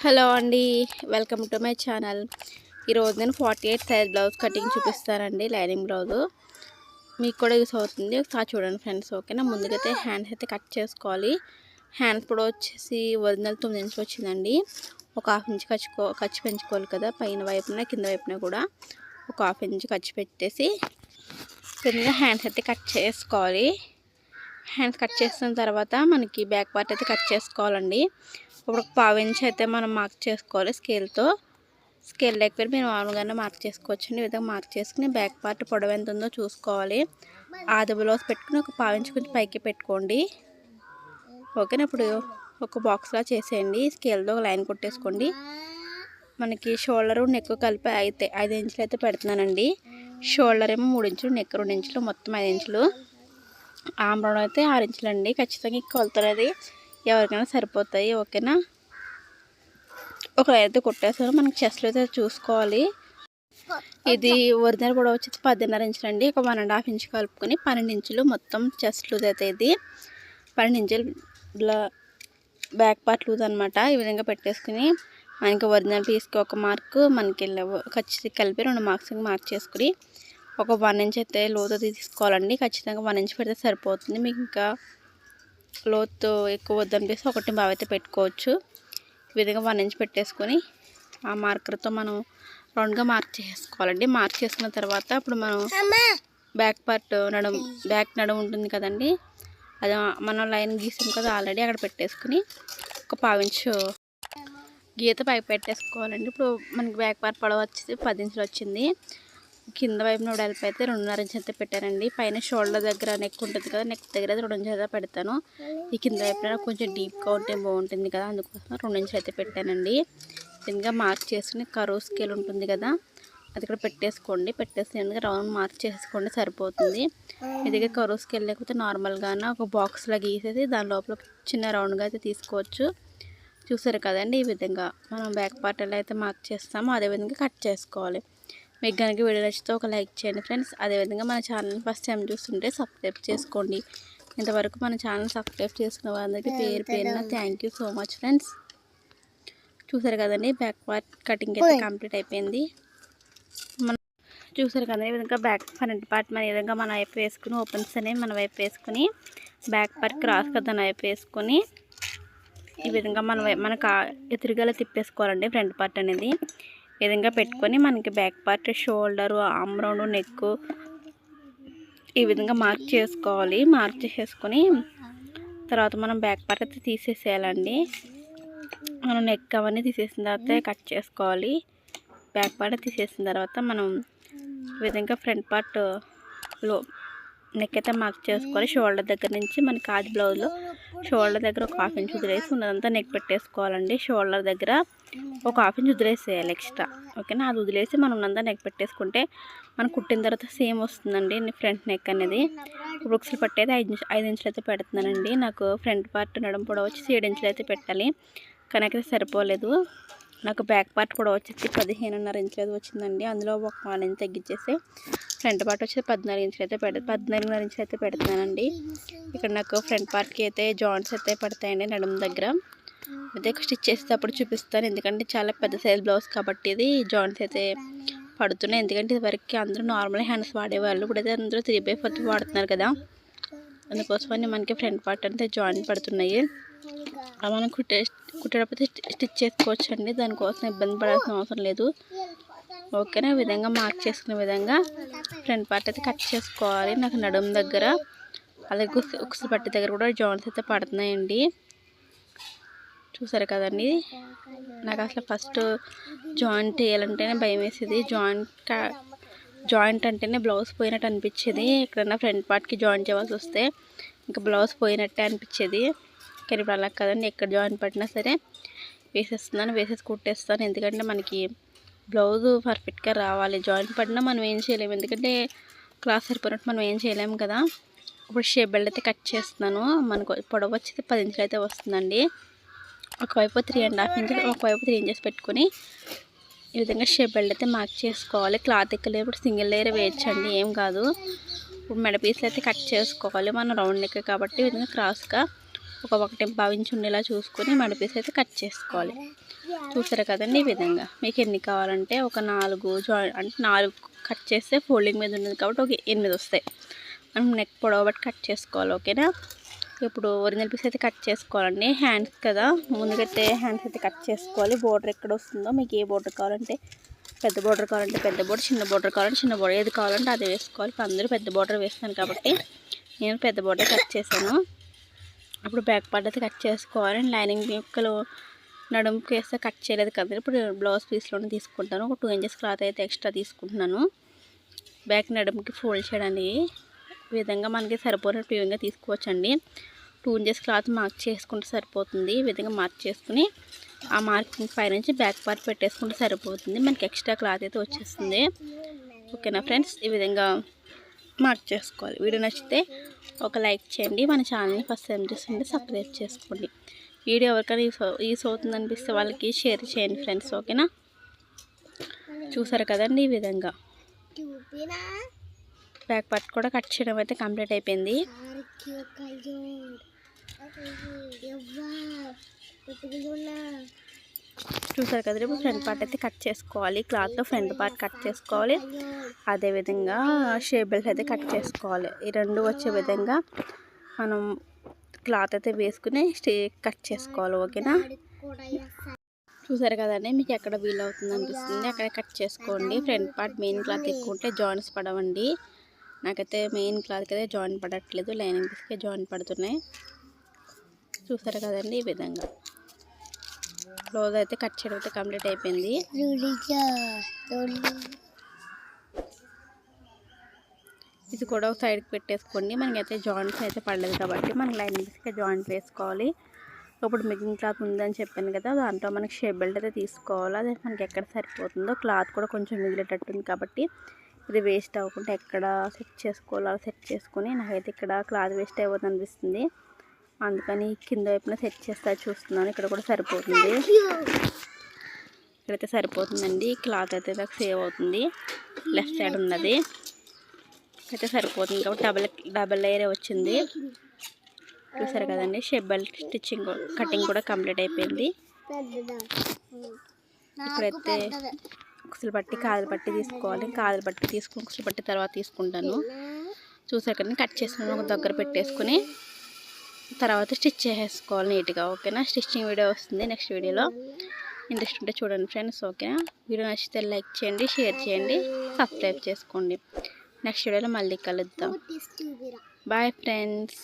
Hello అండి, welcome to my channel. ఈరోజు నేను 48 సైజ్ బ్లౌజ్ కటింగ్ చూపిస్తానండి. లైనింగ్ బ్లౌజు మీకు కూడా యూస్ అవుతుంది. ఒకసారి చూడండి ఫ్రెండ్స్. ఓకేనా. ముందుకైతే హ్యాండ్స్ అయితే కట్ చేసుకోవాలి. హ్యాండ్స్ కూడా వచ్చేసి ఒరిజినల్ 9 ఇంచులు వచ్చిందండి. ఒక హాఫ్ ఇంచ్ ఖర్చు పెంచుకోవాలి కదా, పైన వైపున కింద వైపున కూడా ఒక హాఫ్ ఇంచ్ ఖర్చు పెట్టేసి చిన్నగా హ్యాండ్స్ అయితే కట్ చేసుకోవాలి. హ్యాండ్స్ కట్ చేసిన తర్వాత మనకి బ్యాక్ పార్ట్ అయితే కట్ చేసుకోవాలండి. ఇప్పుడు ఒక పావు ఇంచ్ అయితే మనం మార్క్ చేసుకోవాలి స్కేల్తో. స్కేల్ లేకపోతే మీరు మామూలుగానే మార్క్ చేసుకోవచ్చు అండి. ఈ విధంగా మార్క్ చేసుకుని బ్యాక్ పార్ట్ పొడవు ఎంత ఉందో చూసుకోవాలి. ఆది బ్లౌజ్ పెట్టుకుని ఒక పావు ఇంచ్ కొంచెం పైకి పెట్టుకోండి. ఓకేనా. ఇప్పుడు ఒక బాక్స్లా చేసేయండి. స్కేల్తో ఒక లైన్ కొట్టేసుకోండి. మనకి షోల్డర్ నెక్ కలిపి 5 ఇంచులు అయితే పెడుతున్నానండి. షోల్డర్ ఏమో 3 ఇంచులు, నెక్ 2 ఇంచులు, మొత్తం 5 ఇంచులు. ఆమ్ రౌండ్ అయితే 6 ఇంచులు అండి. ఖచ్చితంగా ఈ కొలతలు ఎవరికైనా సరిపోతాయి. ఓకేనా. ఒక లైన్ అయితే కొట్టేస్తాను. మనకి చెస్ట్లో అయితే చూసుకోవాలి. ఇది ఒరిజినల్ కూడా వచ్చి 10.5 ఇంచులు అండి. ఒక 1.5 ఇంచ్ కలుపుకొని 12 ఇంచులు మొత్తం చెస్ట్ లూజ్ అయితే ఇది 12 ఇంచులు బ్యాక్ పార్ట్ లూజ్ అనమాట. ఈ విధంగా పెట్టేసుకుని మనకి ఒరిజినల్ పీస్కి ఒక మార్కు, మనకి ఖచ్చితంగా కలిపి 2 మార్క్స్ మార్క్ చేసుకుని ఒక 1 ఇంచ్ అయితే లోతు తీసుకోవాలండి. ఖచ్చితంగా 1 ఇంచ్ పెడితే సరిపోతుంది. మీకు ఇంకా లోతు ఎక్కువ వద్దనిపిస్తే 1.5 అయితే పెట్టుకోవచ్చు. ఈ విధంగా 1 ఇంచ్ పెట్టేసుకొని ఆ మార్కర్తో మనం రౌండ్గా మార్క్ చేసుకోవాలండి. మార్క్ చేసుకున్న తర్వాత ఇప్పుడు మనం బ్యాక్ పార్ట్ బ్యాక్ నడుము ఉంటుంది కదండి, అది మనం లైన్ గీసాం కదా ఆల్రెడీ, అక్కడ పెట్టేసుకుని ఒక పావు ఇంచు గీత పైకి పెట్టేసుకోవాలండి. ఇప్పుడు మనకి బ్యాక్ పార్ట్ పొడవు వచ్చేసి 10 ఇంచులు వచ్చింది. కింద వైపు వెడల్పు అయితే 2.5 ఇంచ్ అయితే పెట్టానండి. పైన షోల్డర్ దగ్గర నెక్ ఉంటుంది కదా, నెక్ దగ్గర 2 ఇంచులు అయితే పెడతాను. ఈ కింద వైపున కొంచెం డీప్గా ఉంటే బాగుంటుంది కదా, అందుకోసం 2 ఇంచులు అయితే పెట్టానండి. ఇంకా మార్క్ చేసుకుని కరువు స్కేల్ ఉంటుంది కదా, అది ఇక్కడ పెట్టేసుకోండి. పెట్టేసి రౌండ్ మార్క్ చేసుకోండి, సరిపోతుంది. మీ దగ్గర కరువు స్కేల్ లేకపోతే నార్మల్గానే ఒక బాక్స్లా గీసేసి దాని లోపల చిన్న రౌండ్గా అయితే తీసుకోవచ్చు. చూసారు కదండి. ఈ విధంగా మనం బ్యాక్ పార్ట్ ఎలా అయితే మార్క్ చేస్తామో అదేవిధంగా కట్ చేసుకోవాలి. మీకు కనుక వీడియో నచ్చితే ఒక లైక్ చేయండి ఫ్రెండ్స్. అదేవిధంగా మన ఛానల్ ఫస్ట్ టైం చూస్తుంటే సబ్స్క్రైబ్ చేసుకోండి. ఇంతవరకు మన ఛానల్ సబ్స్క్రైబ్ చేసుకున్న వారందరికీ పేరు పేరున thank you so much friends. చూసారు కదండి, బ్యాక్ పార్ట్ కటింగ్ అయితే కంప్లీట్ అయిపోయింది. మనం చూసారు కదండి, ఈ విధంగా బ్యాక్ ఫ్రంట్ పార్ట్ మన విధంగా మన వైపు వేసుకుని ఓపెన్స్ అనేవి మన వైపు వేసుకుని బ్యాక్ పార్ట్ క్రాస్ కదా మన వైపు వేసుకొని ఈ విధంగా మనకు ఎదురుగా తిప్పేసుకోవాలండి. ఫ్రంట్ పార్ట్ అనేది ఈ విధంగా పెట్టుకొని మనకి back part shoulder, arm round, neck ఈ విధంగా మార్క్ చేసుకోవాలి. మార్క్ చేసేసుకొని తర్వాత మనం బ్యాక్ పార్ట్ అయితే తీసేసేయాలండి. మనం నెక్ అవన్నీ తీసేసిన తర్వాత కట్ చేసుకోవాలి. బ్యాక్ పార్ట్ తీసేసిన తర్వాత మనం ఈ విధంగా ఫ్రంట్ పార్ట్లో నెక్ అయితే మార్క్ చేసుకోవాలి. షోల్డర్ దగ్గర నుంచి మనకి ఆది బ్లౌజ్లో షోల్డర్ దగ్గర ఒక హాఫ్ ఇంచ్ వదిలేసి ఉన్నదంతా నెక్ పెట్టేసుకోవాలండి. షోల్డర్ దగ్గర ఒక హాఫ్ ఇంచ్ వదిలేసేయాలి ఎక్స్ట్రా. ఓకేనా. అది వదిలేసి మనం ఉన్నంతా నెక్ పెట్టేసుకుంటే మనం కుట్టిన తర్వాత సేమ్ వస్తుందండి ఫ్రంట్ నెక్ అనేది. బుక్స్లు పట్టేది 5 ఇంచులు అయితే పెడుతున్నానండి. నాకు ఫ్రంట్ పార్ట్ నడుము పొడవు వచ్చి 7 ఇంచులు అయితే పెట్టాలి, కానీ అయితే సరిపోలేదు. నాకు బ్యాక్ పార్ట్ కూడా వచ్చేసి 15.5 ఇంచులు అయితే వచ్చిందండి. అందులో ఒక 1 ఇంచ్ తగ్గించేసి ఫ్రంట్ పార్ట్ వచ్చి 14 ఇంచులు అయితే 14.5 ఇంచులు అయితే పెడుతున్నానండి. ఇక్కడ నాకు ఫ్రంట్ పార్ట్కి అయితే జాయింట్స్ అయితే పడతాయండి నడుము దగ్గర. అయితే స్టిచ్ చేసేటప్పుడు చూపిస్తాను, ఎందుకంటే చాలా పెద్ద సైజ్ బ్లౌజ్ కాబట్టి ఇది జాయింట్స్ అయితే పడుతున్నాయి. ఎందుకంటే ఇదివరకు అందరూ నార్మల్ హ్యాండ్స్ వాడేవాళ్ళు, ఇప్పుడైతే అందరూ 3/4 వాడుతున్నారు కదా, అందుకోసమని మనకి ఫ్రంట్ పార్ట్ అంటే జాయింట్ పడుతున్నాయి. అలా మనం కుట్టేటప్పుడు స్టిచ్ చేసుకోవచ్చు అండి, దానికోసం ఇబ్బంది పడాల్సిన అవసరం లేదు. ఓకేనా. ఈ విధంగా మార్క్ చేసుకునే విధంగా ఫ్రంట్ పార్ట్ అయితే కట్ చేసుకోవాలి. నాకు నడుము దగ్గర అలాగే ఉక్సులు పట్టి దగ్గర కూడా జాయింట్స్ అయితే పడుతున్నాయండి. చూసారు కదండి. నాకు అసలు ఫస్ట్ జాయింట్ వేయాలంటేనే భయం వేసేది. జాయింట్ అంటేనే బ్లౌజ్ పోయినట్టు అనిపించేది. ఎక్కడన్నా ఫ్రంట్ పార్ట్కి జాయింట్ చేయాల్సి వస్తే ఇంకా బ్లౌజ్ పోయినట్టే అనిపించేది. కానీ ఇప్పుడు అలా కదండి, ఎక్కడ జాయింట్ పడినా సరే వేసేసి కుట్టేస్తాను. ఎందుకంటే మనకి బ్లౌజు పర్ఫెక్ట్గా రావాలి. జాయింట్ పడినా మనం ఏం చేయలేము, ఎందుకంటే క్లాస్ సరిపోయినట్టు మనం ఏం చేయలేము కదా. ఇప్పుడు షేప్ బెల్ట్ అయితే కట్ చేస్తున్నాను. మనకు పొడవు వచ్చేసి 10 ఇంచులు అయితే వస్తుందండి. ఒకవైపు 3.5 ఇంచులు, ఒకవైపు 3 ఇంచెస్ పెట్టుకొని ఈ విధంగా షేప్ బెల్ట్ అయితే మార్క్ చేసుకోవాలి. క్లాత్ ఎక్కలేదు, ఇప్పుడు సింగిల్ లేయర్ వేయచ్చండి, ఏం కాదు. ఇప్పుడు మెడ పీస్లు అయితే కట్ చేసుకోవాలి. మనం రౌండ్ నెక్ కాబట్టి ఈ విధంగా క్రాస్గా ఒకటి భావించి ఉండేలా చూసుకొని మడిపీస్ అయితే కట్ చేసుకోవాలి. చూసారు కదండి ఈ విధంగా. మీకు ఎన్ని కావాలంటే ఒక 4 అంటే 4 కట్ చేస్తే ఫోల్డింగ్ మీద ఉన్నది కాబట్టి ఒక 8 వస్తాయి. మనం నెక్ పొడవు బట్టి కట్ చేసుకోవాలి. ఓకేనా. ఇప్పుడు ఒరిజినల్ పీస్ అయితే కట్ చేసుకోవాలండి. హ్యాండ్స్ కదా, ముందుకైతే హ్యాండ్స్ అయితే కట్ చేసుకోవాలి. బోర్డర్ ఎక్కడ వస్తుందో మీకు ఏ బోర్డర్ కావాలంటే పెద్ద బోర్డర్ కావాలంటే పెద్ద బోర్డర్, చిన్న బోర్డర్ కావాలంటే చిన్న బోర్డర్, ఏది కావాలంటే అది వేసుకోవాలి. ఇప్పుడు అందరూ పెద్ద బోర్డర్ వేస్తాను కాబట్టి నేను పెద్ద బోర్డర్ కట్ చేశాను. ఇప్పుడు బ్యాక్ పార్ట్ అయితే కట్ చేసుకోవాలి. లైనింగ్ ముక్కలు నడుముకి వేస్తే కట్ చేయలేదు కదా, ఇప్పుడు బ్లౌజ్ పీస్లోనే తీసుకుంటాను. ఒక 2 ఇంచెస్ క్లాత్ అయితే ఎక్స్ట్రా తీసుకుంటున్నాను బ్యాక్ నడుముకి ఫోల్డ్ చేయడానికి. ఈ విధంగా మనకి సరిపోయినట్టు ఈ విధంగా తీసుకోవచ్చండి. 2 ఇంచెస్ క్లాత్ మార్క్ చేసుకుంటే సరిపోతుంది. ఈ విధంగా మార్క్ చేసుకుని ఆ మార్కింగ్ పై నుంచి బ్యాక్ పార్ట్ పెట్టేసుకుంటే సరిపోతుంది. మనకి ఎక్స్ట్రా క్లాత్ అయితే వచ్చేస్తుంది. ఓకేనా ఫ్రెండ్స్, ఈ విధంగా మార్క్ చేసుకోవాలి. వీడియో నచ్చితే ఒక లైక్ చేయండి. మన ఛానల్ని ఫస్ట్ టైం చూస్తుంటే సబ్స్క్రైబ్ చేసుకోండి. వీడియో ఎవరికైనా యూస్ అవుతుంది అనిపిస్తే వాళ్ళకి షేర్ చేయండి ఫ్రెండ్స్. ఓకేనా. చూసారు కదండి ఈ విధంగా బ్యాక్ పార్ట్ కూడా కట్ చేయడం అయితే కంప్లీట్ అయిపోయింది. చూసారు కదా, ఇప్పుడు ఫ్రంట్ పార్ట్ అయితే కట్ చేసుకోవాలి. క్లాత్లో ఫ్రంట్ పార్ట్ కట్ చేసుకోవాలి. అదేవిధంగా షేప్ బెల్ట్ అయితే కట్ చేసుకోవాలి. ఈ రెండు వచ్చే విధంగా మనం క్లాత్ అయితే వేసుకుని కట్ చేసుకోవాలి. ఓకేనా. చూసారు కదండి, మీకు ఎక్కడ వీల్ అవుతుంది అనిపిస్తుంది అక్కడ కట్ చేసుకోండి. ఫ్రంట్ పార్ట్ మెయిన్ క్లాత్ ఎక్కువ ఉంటే జాయింట్స్ పడవండి. నాకైతే మెయిన్ క్లాత్కి అయితే జాయింట్ పడట్లేదు, లైనింగ్ పీస్కే జాయింట్ పడుతున్నాయి. చూసారు కదండి ఈ విధంగా బ్లౌజ్ అయితే కట్ చేయడం అయితే కంప్లీట్ అయిపోయింది. ఇది కూడా ఒక సైడ్కి పెట్టేసుకోండి. మనకైతే జాయింట్స్ అయితే పడలేదు కాబట్టి మనకి లైనింగ్ పీస్కే జాయింట్ వేసుకోవాలి. ఇప్పుడు మిగిలిన క్లాత్ ఉందని చెప్పాను కదా, దాంట్లో మనకి షేప్ బెల్ట్ అయితే తీసుకోవాలి. అది మనకి ఎక్కడ సరిపోతుందో క్లాత్ కూడా కొంచెం మిగిలేటట్టుంది కాబట్టి ఇది వేస్ట్ అవ్వకుండా ఎక్కడ సెట్ చేసుకోవాలో అలా సెట్ చేసుకొని, నాకైతే ఇక్కడ క్లాత్ వేస్ట్ అయిపోతుంది అనిపిస్తుంది, అందుకని కింద వైపున సెట్ చేస్తా చూస్తున్నాను. ఇక్కడ కూడా సరిపోతుంది, ఇక్కడైతే సరిపోతుందండి. క్లాత్ అయితే నాకు సేవ్ అవుతుంది. లెఫ్ట్ సైడ్ ఉన్నది అయితే సరిపోతుంది కాబట్టి డబల్ లేయర్ వచ్చింది. చూసారు కదండి, షేప్ బెల్ట్ స్టిచ్చింగ్ కటింగ్ కూడా కంప్లీట్ అయిపోయింది. ఇప్పుడైతే కుసులు పట్టి కాదులు పట్టి తీసుకోవాలి. కాదులు పట్టి తీసుకుని కుసులు పట్టి తర్వాత తీసుకుంటాను. చూసారు కదా, కట్ చేసుకుని ఒక దగ్గర పెట్టేసుకుని తర్వాత స్టిచ్ చేసేసుకోవాలి నీట్గా. ఓకేనా. స్టిచ్చింగ్ వీడియో వస్తుంది నెక్స్ట్ వీడియోలో. ఇంట్రెస్ట్ ఉంటే చూడండి ఫ్రెండ్స్. ఓకేనా. వీడియో నచ్చితే లైక్ చేయండి, షేర్ చేయండి, సబ్స్క్రైబ్ చేసుకోండి. నెక్స్ట్ వీడియోలో మళ్ళీ కలుద్దాం. Bye friends.